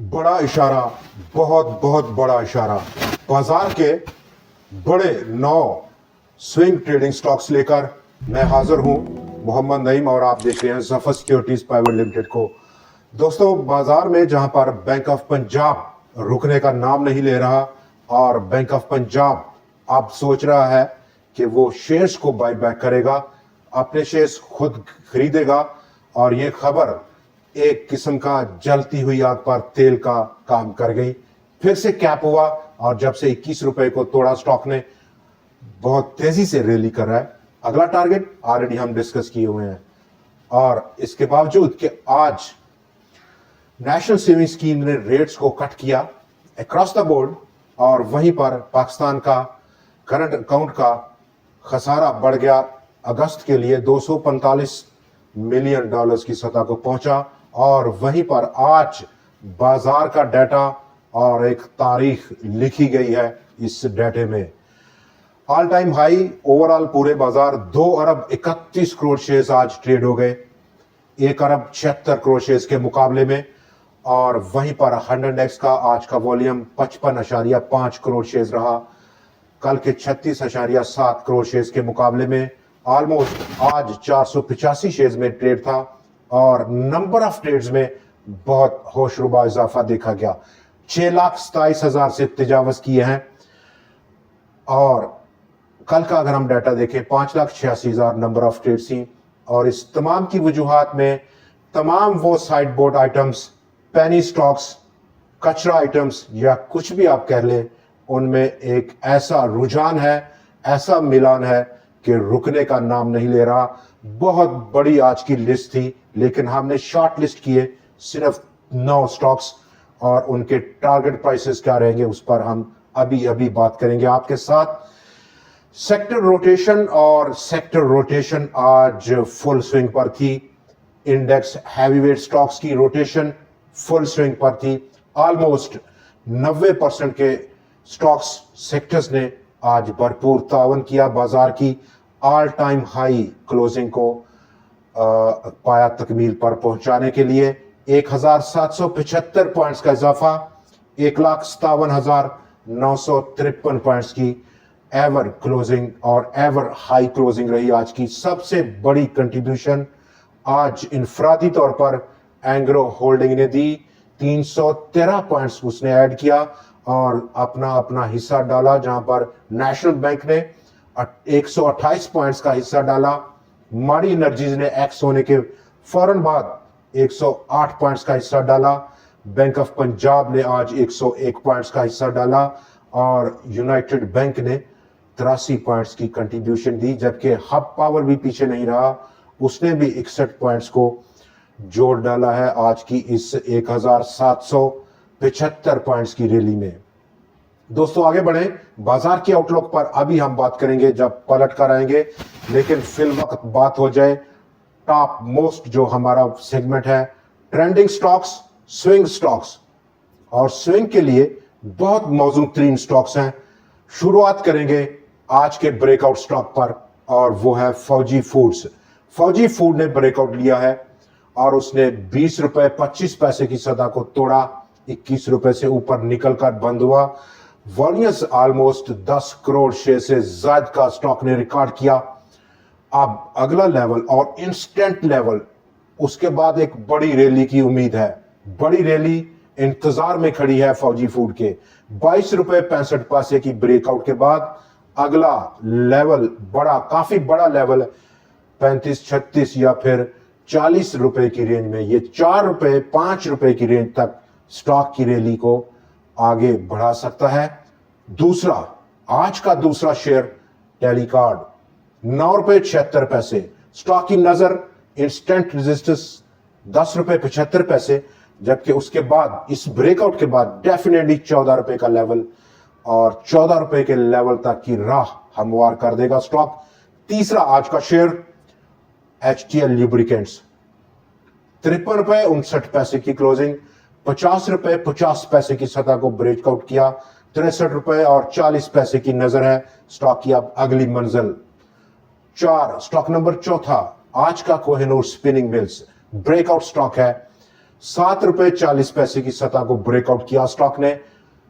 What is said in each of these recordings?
बड़ा इशारा, बहुत बहुत बड़ा इशारा। बाजार के बड़े 9 स्विंग ट्रेडिंग स्टॉक्स लेकर मैं हाजिर हूं, मोहम्मद नईम, और आप देख रहे हैं जफर सिक्योरिटीज प्राइवेट लिमिटेड को। दोस्तों, बाजार में जहां पर बैंक ऑफ पंजाब रुकने का नाम नहीं ले रहा और बैंक ऑफ पंजाब अब सोच रहा है कि वो शेयर्स को बाय बैक करेगा, अपने शेयर्स खुद खरीदेगा, और ये खबर एक किस्म का जलती हुई आग पर तेल का काम कर गई। फिर से कैप हुआ और जब से 21 रुपए को तोड़ा स्टॉक ने, बहुत तेजी से रैली कर रहा है। अगला टारगेट ऑलरेडी हम डिस्कस किए हुए हैं, और इसके बावजूद कि आज नेशनल सेविंग स्कीम ने रेट्स को कट किया अक्रॉस द बोर्ड, और वहीं पर पाकिस्तान का करंट अकाउंट का खसारा बढ़ गया। अगस्त के लिए 245 मिलियन डॉलर्स की सतह को पहुंचा, और वहीं पर आज बाजार का डाटा और एक तारीख लिखी गई है इस डाटे में। ऑल टाइम हाई ओवरऑल पूरे बाजार 2 अरब 31 करोड़ शेयर्स आज ट्रेड हो गए, 1 अरब 76 करोड़ शेयर्स के मुकाबले में। और वहीं पर 100x का आज का वॉल्यूम 55.5 करोड़ शेयर्स रहा, कल के 36.7 करोड़ शेयर्स के मुकाबले में। ऑलमोस्ट आज 485 शेयर्स में ट्रेड था, और नंबर ऑफ ट्रेड्स में बहुत होशरुबा इजाफा देखा गया। 6,27,000 से तजावज किए हैं, और कल का अगर हम डाटा देखें 5,86,000 नंबर ऑफ ट्रेड्स थी। और इस तमाम की वजूहात में तमाम वो side board items, penny stocks, कचरा आइटम्स, या कुछ भी आप कह लें, उनमें एक ऐसा रुझान है, ऐसा मिलान है कि रुकने का नाम नहीं ले रहा। बहुत बड़ी आज की लिस्ट थी, लेकिन हमने शॉर्ट लिस्ट किए सिर्फ 9 स्टॉक्स, और उनके टारगेट प्राइसेस क्या रहेंगे उस पर हम अभी अभी बात करेंगे आपके साथ। सेक्टर रोटेशन, और सेक्टर रोटेशन आज फुल स्विंग पर थी। इंडेक्स हैवीवेट स्टॉक्स की रोटेशन फुल स्विंग पर थी। ऑलमोस्ट 90% के स्टॉक्स सेक्टर्स ने आज भरपूर तावन किया बाजार की ऑल टाइम हाई क्लोजिंग को पाया तकमील पर पहुंचाने के लिए। 1,775 पॉइंट्स का इजाफा, 1,57,953 पॉइंट्स की एवर क्लोजिंग और एवर हाई क्लोजिंग रही आज की। सबसे बड़ी कंट्रीब्यूशन आज इनफरादी तौर पर एंग्रो होल्डिंग ने दी, 313 पॉइंट्स उसने ऐड किया और अपना अपना हिस्सा डाला, जहां पर नेशनल बैंक ने 128 पॉइंट्स का हिस्सा डाला। माड़ी एनर्जीज ने एक्स होने के फौरन बाद 108 पॉइंट्स का हिस्सा डाला। बैंक ऑफ पंजाब ने आज 101 पॉइंट्स का हिस्सा डाला, और यूनाइटेड बैंक ने 83 पॉइंट्स की कंट्रीब्यूशन दी, जबकि हब पावर भी पीछे नहीं रहा, उसने भी 61 पॉइंट्स को जोड़ डाला है आज की इस 1,775 पॉइंट्स की रैली में। दोस्तों, आगे बढ़े बाजार की आउटलुक पर अभी हम बात करेंगे जब पलट कर आएंगे, लेकिन फिल वक्त बात हो जाए टॉप मोस्ट जो हमारा सेगमेंट है, ट्रेंडिंग स्टॉक्स, स्विंग स्टॉक्स। और स्विंग के लिए बहुत मौजूद तरीन स्टॉक्स हैं। शुरुआत करेंगे आज के ब्रेकआउट स्टॉक पर, और वो है फौजी फूड्स। फौजी फूड ने ब्रेकआउट लिया है और उसने 20 रुपए 25 पैसे की सतह को तोड़ा, 21 रुपए से ऊपर निकलकर बंद हुआ। वॉल्यूम्स ऑलमोस्ट 10 करोड़ शेयर से ज्यादा का स्टॉक ने रिकॉर्ड किया। अब अगला लेवल और इंस्टेंट लेवल, उसके बाद एक बड़ी रैली की उम्मीद है। बड़ी रैली इंतजार में खड़ी है फौजी फूड के। 22 रुपए 65 पैसे की ब्रेकआउट के बाद अगला लेवल काफी बड़ा लेवल 35, 36 या फिर 40 रुपए की रेंज में, ये 4 रुपए 5 रुपए की रेंज तक स्टॉक की रैली को आगे बढ़ा सकता है। दूसरा, आज का दूसरा शेयर टेलीकॉर्ड, 9 रुपए 76 पैसे। स्टॉक की नजर इंस्टेंट रेजिस्टेंस 10 रुपए 75 पैसे, जबकि उसके बाद इस ब्रेकआउट के बाद डेफिनेटली 14 रुपए का लेवल, और 14 रुपए के लेवल तक की राह हमवार कर देगा स्टॉक। तीसरा आज का शेयर HTL लुब्रिकेंट्स, 53 रुपए 59 पैसे की क्लोजिंग, 50 रुपए 50 पैसे की सतह को ब्रेकआउट किया। 63 रुपए और 40 पैसे की नजर है स्टॉक की अब अगली मंजिल। स्टॉक नंबर चौथा आज का Kohinoor spinning mills, breakout stock है। ₹7.40 की सतह को ब्रेकआउट किया स्टॉक ने,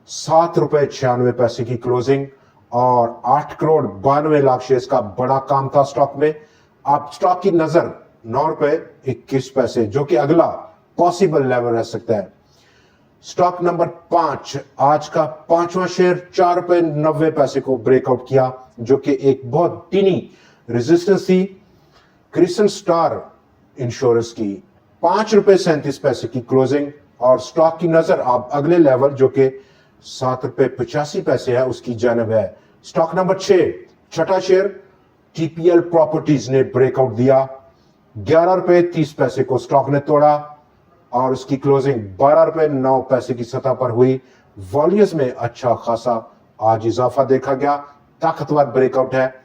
₹7.96 की क्लोजिंग और 8,92,00,000 शेयर्स का बड़ा काम था स्टॉक में। आप स्टॉक की नजर ₹9.21 जो कि अगला पॉसिबल लेवल रह सकता है। स्टॉक नंबर 5, आज का पांचवा शेयर ₹4.90 को ब्रेकआउट किया, जो कि एक बहुत टीनी रेजिस्टेंस थी। क्रिसन स्टार इंश्योरेंस की ₹5.37 की क्लोजिंग और स्टॉक की नजर आप अगले लेवल जो कि ₹7.85 है उसकी जानब है। स्टॉक नंबर 6, छठा शेयर टीपीएल प्रॉपर्टीज ने ब्रेकआउट दिया, ₹11.30 को स्टॉक ने तोड़ा और उसकी क्लोजिंग ₹12.09 की सतह पर हुई। वॉल्यूम्स में अच्छा खासा आज इजाफा देखा गया, ताकतवर ब्रेकआउट है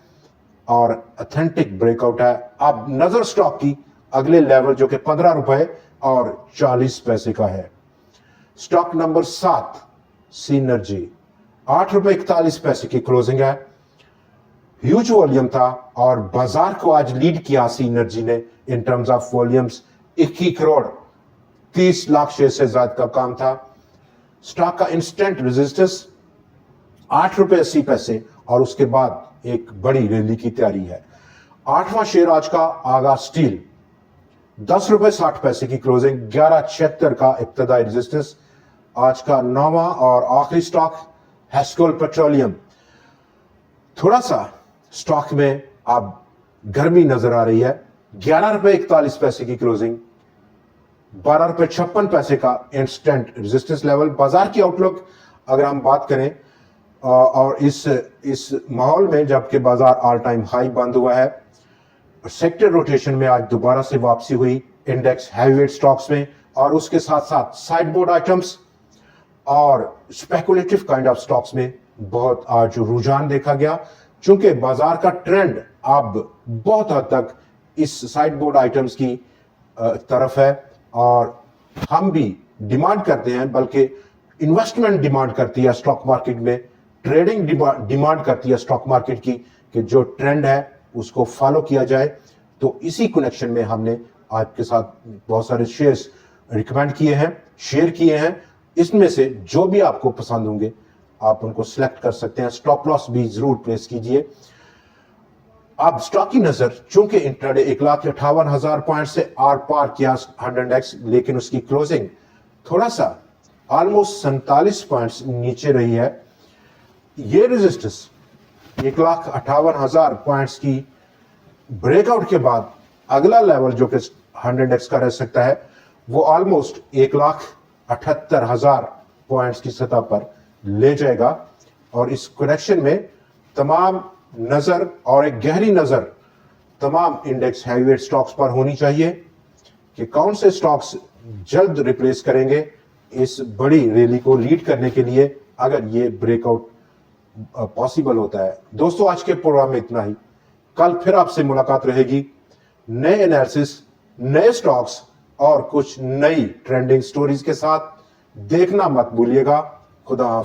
और ऑथेंटिक ब्रेकआउट है। अब नजर स्टॉक की अगले लेवल जो कि ₹15.40 का है। स्टॉक नंबर 7, सीनर्जी, ₹8.41 की क्लोजिंग है। ह्यूज वॉल्यूम था और बाजार को आज लीड किया सीनर्जी ने in terms of volumes. 21,30,00,000 share से ज्यादा का काम था। स्टॉक का इंस्टेंट रेजिस्टेंस ₹8.80 और उसके बाद एक बड़ी रैली की तैयारी है। 8वां शेयर आज का आगा स्टील, ₹10.60 की क्लोजिंग, 11.76 का इब्तदाई रेजिस्टेंस। आज का 9वां और आखिरी स्टॉक हेस्कोल पेट्रोलियम। थोड़ा सा स्टॉक में अब गर्मी नजर आ रही है, ₹11.41 की क्लोजिंग, ₹12.56 का इंस्टेंट रेजिस्टेंस लेवल। बाजार की आउटलुक अगर हम बात करें और इस माहौल में जबकि बाजार ऑल टाइम हाई बंद हुआ है, सेक्टर रोटेशन में आज दोबारा से वापसी हुई इंडेक्स हैवीवेट स्टॉक्स में और उसके साथ साथ साइडबोर्ड आइटम्स और स्पेकुलेटिव काइंड ऑफ स्टॉक्स में बहुत आज रुझान देखा गया। चूंकि बाजार का ट्रेंड अब बहुत हद तक इस साइडबोर्ड आइटम्स की तरफ है और हम भी डिमांड करते हैं, बल्कि इन्वेस्टमेंट डिमांड करती है स्टॉक मार्केट में, ट्रेडिंग डिमांड करती है स्टॉक मार्केट की कि जो ट्रेंड है उसको फॉलो किया जाए। तो इसी कनेक्शन में हमने आपके साथ बहुत सारे शेयर्स रिकमेंड किए हैं, शेयर किए हैं। इसमें से जो भी आपको पसंद होंगे आप उनको सिलेक्ट कर सकते हैं। स्टॉप लॉस भी जरूर प्लेस कीजिए। अब स्टॉक की नजर चूंकि इंट्राडे 1,58,000 पॉइंट से आर पार किया 100 इंडेक्स, लेकिन उसकी क्लोजिंग थोड़ा सा ऑलमोस्ट 47 पॉइंट्स नीचे रही है। ये रेजिस्टेंस 1,58,000 पॉइंट्स की ब्रेकआउट के बाद अगला लेवल जो कि 100 इंडेक्स का रह सकता है वो ऑलमोस्ट 1,78,000 पॉइंट्स की सतह पर ले जाएगा। और इस करेक्शन में तमाम नजर और एक गहरी नजर तमाम इंडेक्स हैवीवेट स्टॉक्स पर होनी चाहिए कि कौन से स्टॉक्स जल्द रिप्लेस करेंगे इस बड़ी रैली को लीड करने के लिए, अगर ये ब्रेकआउट पॉसिबल होता है। दोस्तों, आज के प्रोग्राम में इतना ही। कल फिर आपसे मुलाकात रहेगी नए एनालिसिस, नए स्टॉक्स और कुछ नई ट्रेंडिंग स्टोरीज के साथ। देखना मत भूलिएगा। खुदा हाफिज।